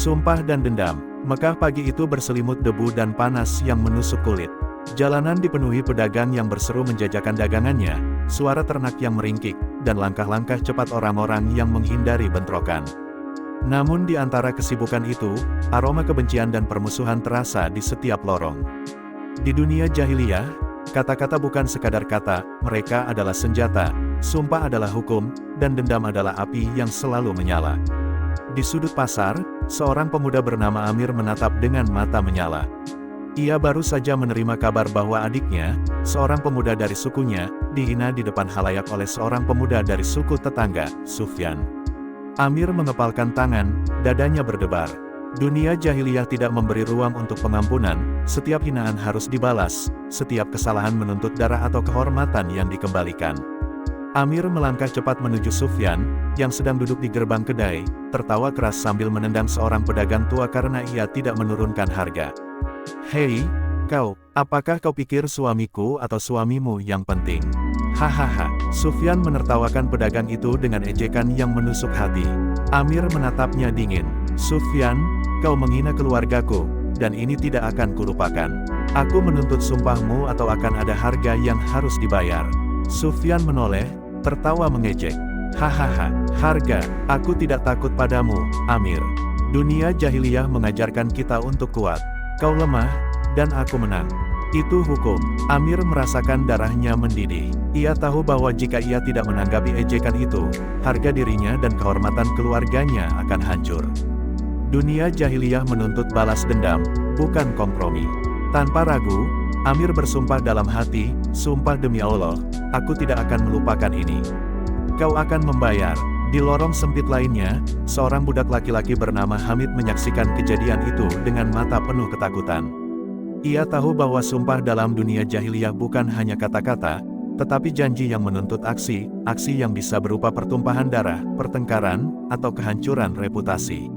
Sumpah dan dendam. Mekah pagi itu berselimut debu dan panas yang menusuk kulit. Jalanan dipenuhi pedagang yang berseru menjajakan dagangannya, suara ternak yang meringkik, dan langkah-langkah cepat orang-orang yang menghindari bentrokan. Namun di antara kesibukan itu, aroma kebencian dan permusuhan terasa di setiap lorong. Di dunia jahiliyah, kata-kata bukan sekadar kata, mereka adalah senjata, sumpah adalah hukum, dan dendam adalah api yang selalu menyala. Di sudut pasar, seorang pemuda bernama Amir menatap dengan mata menyala. Ia baru saja menerima kabar bahwa adiknya, seorang pemuda dari sukunya, dihina di depan halayak oleh seorang pemuda dari suku tetangga, Sufyan. Amir mengepalkan tangan, dadanya berdebar. Dunia jahiliyah tidak memberi ruang untuk pengampunan, setiap hinaan harus dibalas, setiap kesalahan menuntut darah atau kehormatan yang dikembalikan. Amir melangkah cepat menuju Sufyan, yang sedang duduk di gerbang kedai, tertawa keras sambil menendang seorang pedagang tua karena ia tidak menurunkan harga. "Hei, kau, apakah kau pikir suamiku atau suamimu yang penting?" Hahaha, Sufyan menertawakan pedagang itu dengan ejekan yang menusuk hati. Amir menatapnya dingin. "Sufyan, kau menghina keluargaku, dan ini tidak akan kulupakan. Aku menuntut sumpahmu atau akan ada harga yang harus dibayar." Sufyan menoleh, tertawa mengejek. "Hahaha, harga, aku tidak takut padamu, Amir. Dunia jahiliyah mengajarkan kita untuk kuat. Kau lemah, dan aku menang. Itu hukum." Amir merasakan darahnya mendidih. Ia tahu bahwa jika ia tidak menanggapi ejekan itu, harga dirinya dan kehormatan keluarganya akan hancur. Dunia jahiliyah menuntut balas dendam, bukan kompromi. Tanpa ragu, Amir bersumpah dalam hati, "Sumpah demi Allah, aku tidak akan melupakan ini. Kau akan membayar." Di lorong sempit lainnya, seorang budak laki-laki bernama Hamid menyaksikan kejadian itu dengan mata penuh ketakutan. Ia tahu bahwa sumpah dalam dunia jahiliyah bukan hanya kata-kata, tetapi janji yang menuntut aksi, aksi yang bisa berupa pertumpahan darah, pertengkaran, atau kehancuran reputasi.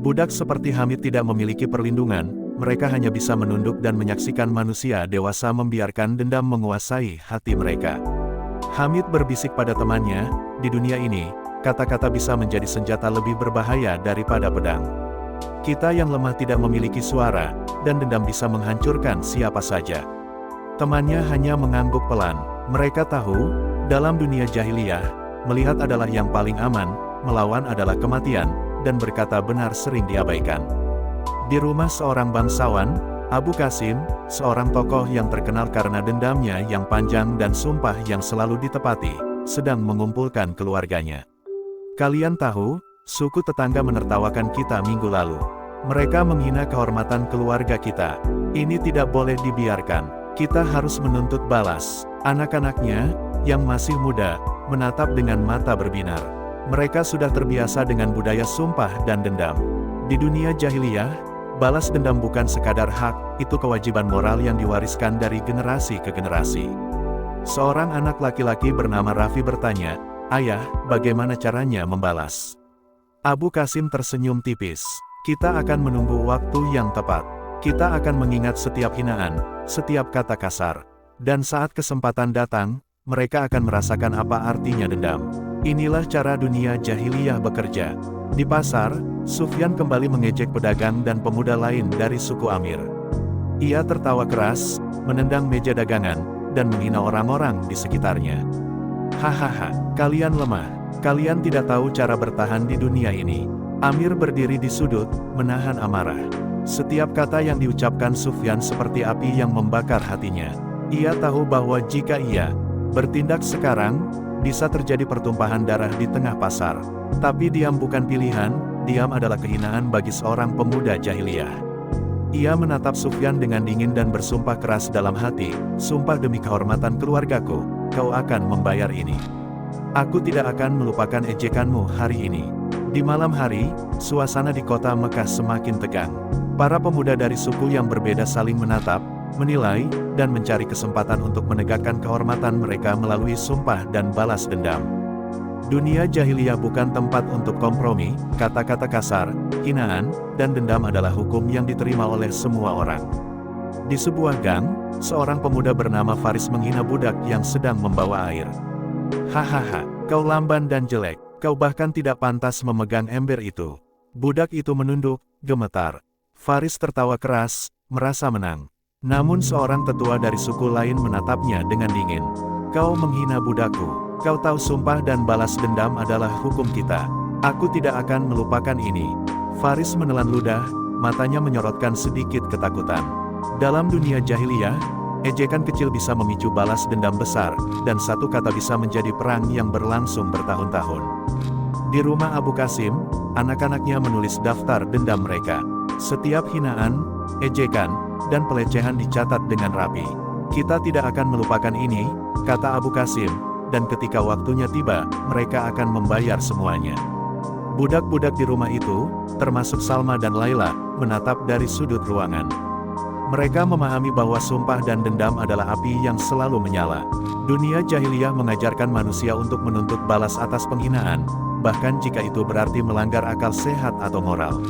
Budak seperti Hamid tidak memiliki perlindungan, mereka hanya bisa menunduk dan menyaksikan manusia dewasa membiarkan dendam menguasai hati mereka. Hamid berbisik pada temannya, "Di dunia ini, kata-kata bisa menjadi senjata lebih berbahaya daripada pedang. Kita yang lemah tidak memiliki suara, dan dendam bisa menghancurkan siapa saja." Temannya hanya mengangguk pelan. Mereka tahu, dalam dunia jahiliyah, melihat adalah yang paling aman, melawan adalah kematian, dan berkata benar sering diabaikan. Di rumah seorang bangsawan, Abu Qasim, seorang tokoh yang terkenal karena dendamnya yang panjang dan sumpah yang selalu ditepati, sedang mengumpulkan keluarganya. "Kalian tahu, suku tetangga menertawakan kita minggu lalu. Mereka menghina kehormatan keluarga kita. Ini tidak boleh dibiarkan. Kita harus menuntut balas." Anak-anaknya, yang masih muda, menatap dengan mata berbinar. Mereka sudah terbiasa dengan budaya sumpah dan dendam. Di dunia jahiliyah, balas dendam bukan sekadar hak, itu kewajiban moral yang diwariskan dari generasi ke generasi. Seorang anak laki-laki bernama Rafi bertanya, "Ayah, bagaimana caranya membalas?" Abu Qasim tersenyum tipis. "Kita akan menunggu waktu yang tepat. Kita akan mengingat setiap hinaan, setiap kata kasar. Dan saat kesempatan datang, mereka akan merasakan apa artinya dendam." Inilah cara dunia jahiliyah bekerja. Di pasar, Sufyan kembali mengejek pedagang dan pemuda lain dari suku Amir. Ia tertawa keras, menendang meja dagangan, dan menghina orang-orang di sekitarnya. "Hahaha, kalian lemah. Kalian tidak tahu cara bertahan di dunia ini." Amir berdiri di sudut, menahan amarah. Setiap kata yang diucapkan Sufyan seperti api yang membakar hatinya. Ia tahu bahwa jika ia bertindak sekarang, bisa terjadi pertumpahan darah di tengah pasar. Tapi diam bukan pilihan, diam adalah kehinaan bagi seorang pemuda jahiliyah. Ia menatap Sufyan dengan dingin dan bersumpah keras dalam hati, "Sumpah demi kehormatan keluargaku, kau akan membayar ini. Aku tidak akan melupakan ejekanmu hari ini." Di malam hari, suasana di kota Mekah semakin tegang. Para pemuda dari suku yang berbeda saling menatap, menilai, dan mencari kesempatan untuk menegakkan kehormatan mereka melalui sumpah dan balas dendam. Dunia jahiliyah bukan tempat untuk kompromi, kata-kata kasar, hinaan, dan dendam adalah hukum yang diterima oleh semua orang. Di sebuah gang, seorang pemuda bernama Faris menghina budak yang sedang membawa air. "Hahaha, kau lamban dan jelek, kau bahkan tidak pantas memegang ember itu. Budak itu menunduk, gemetar. Faris tertawa keras, merasa menang. Namun seorang tetua dari suku lain menatapnya dengan dingin. Kau menghina budakku. Kau tahu sumpah dan balas dendam adalah hukum kita. Aku tidak akan melupakan ini. Faris menelan ludah, matanya menyorotkan sedikit ketakutan. Dalam dunia jahiliyah, ejekan kecil bisa memicu balas dendam besar, dan satu kata bisa menjadi perang yang berlangsung bertahun-tahun. Di rumah Abu Qasim, anak-anaknya menulis daftar dendam mereka. Setiap hinaan, ejekan, dan pelecehan dicatat dengan rapi. Kita tidak akan melupakan ini, kata Abu Qasim, dan ketika waktunya tiba, mereka akan membayar semuanya. Budak-budak di rumah itu, termasuk Salma dan Laila, menatap dari sudut ruangan. Mereka memahami bahwa sumpah dan dendam adalah api yang selalu menyala. Dunia jahiliyah mengajarkan manusia untuk menuntut balas atas penghinaan, bahkan jika itu berarti melanggar akal sehat atau moral.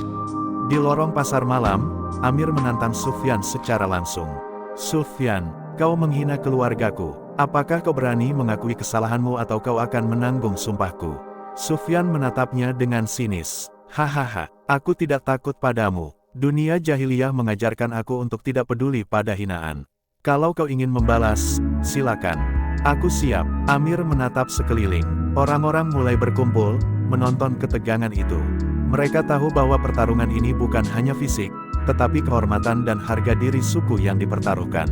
Di lorong pasar malam, Amir menantang Sufyan secara langsung. Sufyan, kau menghina keluargaku. Apakah kau berani mengakui kesalahanmu atau kau akan menanggung sumpahku? Sufyan menatapnya dengan sinis. Hahaha, aku tidak takut padamu. Dunia jahiliyah mengajarkan aku untuk tidak peduli pada hinaan. Kalau kau ingin membalas, silakan. Aku siap. Amir menatap sekeliling. Orang-orang mulai berkumpul, menonton ketegangan itu. Mereka tahu bahwa pertarungan ini bukan hanya fisik, tetapi kehormatan dan harga diri suku yang dipertaruhkan.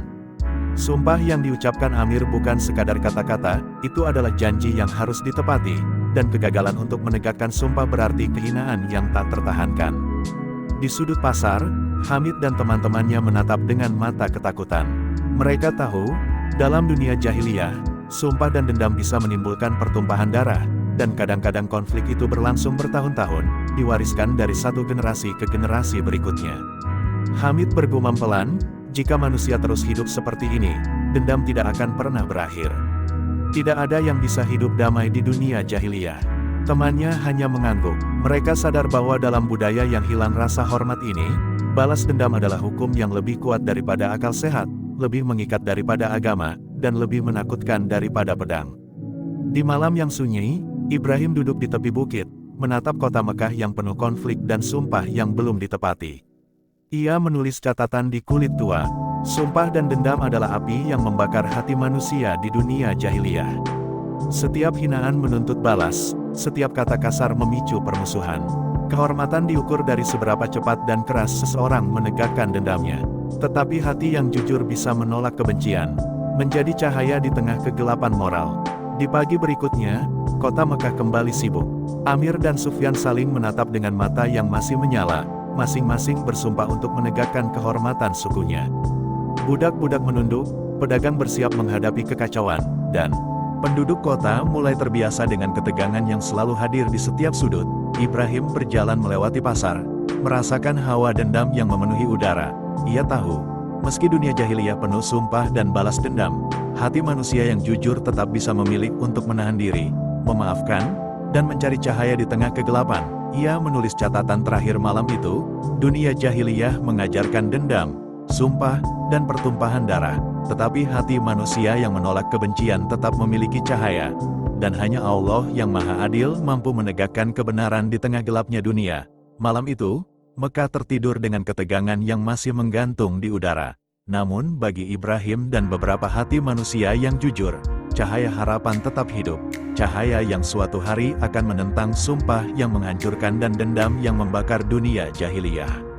Sumpah yang diucapkan Amir bukan sekadar kata-kata, itu adalah janji yang harus ditepati, dan kegagalan untuk menegakkan sumpah berarti kehinaan yang tak tertahankan. Di sudut pasar, Hamid dan teman-temannya menatap dengan mata ketakutan. Mereka tahu, dalam dunia jahiliyah, sumpah dan dendam bisa menimbulkan pertumpahan darah, dan kadang-kadang konflik itu berlangsung bertahun-tahun, diwariskan dari satu generasi ke generasi berikutnya. Hamid bergumam pelan, jika manusia terus hidup seperti ini, dendam tidak akan pernah berakhir. Tidak ada yang bisa hidup damai di dunia jahiliyah. Temannya hanya mengangguk. Mereka sadar bahwa dalam budaya yang hilang rasa hormat ini, balas dendam adalah hukum yang lebih kuat daripada akal sehat, lebih mengikat daripada agama, dan lebih menakutkan daripada pedang. Di malam yang sunyi, Ibrahim duduk di tepi bukit, menatap kota Mekah yang penuh konflik dan sumpah yang belum ditepati. Ia menulis catatan di kulit tua, sumpah dan dendam adalah api yang membakar hati manusia di dunia jahiliyah. Setiap hinaan menuntut balas, setiap kata kasar memicu permusuhan. Kehormatan diukur dari seberapa cepat dan keras seseorang menegakkan dendamnya. Tetapi hati yang jujur bisa menolak kebencian, menjadi cahaya di tengah kegelapan moral. Di pagi berikutnya, kota Mekah kembali sibuk. Amir dan Sufyan saling menatap dengan mata yang masih menyala, masing-masing bersumpah untuk menegakkan kehormatan sukunya. Budak-budak menunduk, pedagang bersiap menghadapi kekacauan, dan penduduk kota mulai terbiasa dengan ketegangan yang selalu hadir di setiap sudut. Ibrahim berjalan melewati pasar, merasakan hawa dendam yang memenuhi udara. Ia tahu, meski dunia jahiliyah penuh sumpah dan balas dendam, hati manusia yang jujur tetap bisa memilih untuk menahan diri, memaafkan, dan mencari cahaya di tengah kegelapan. Ia menulis catatan terakhir malam itu, dunia jahiliyah mengajarkan dendam, sumpah, dan pertumpahan darah. Tetapi hati manusia yang menolak kebencian tetap memiliki cahaya, dan hanya Allah yang Maha Adil mampu menegakkan kebenaran di tengah gelapnya dunia. Malam itu, Mekah tertidur dengan ketegangan yang masih menggantung di udara. Namun bagi Ibrahim dan beberapa hati manusia yang jujur, cahaya harapan tetap hidup. Cahaya yang suatu hari akan menentang sumpah yang menghancurkan dan dendam yang membakar dunia jahiliyah.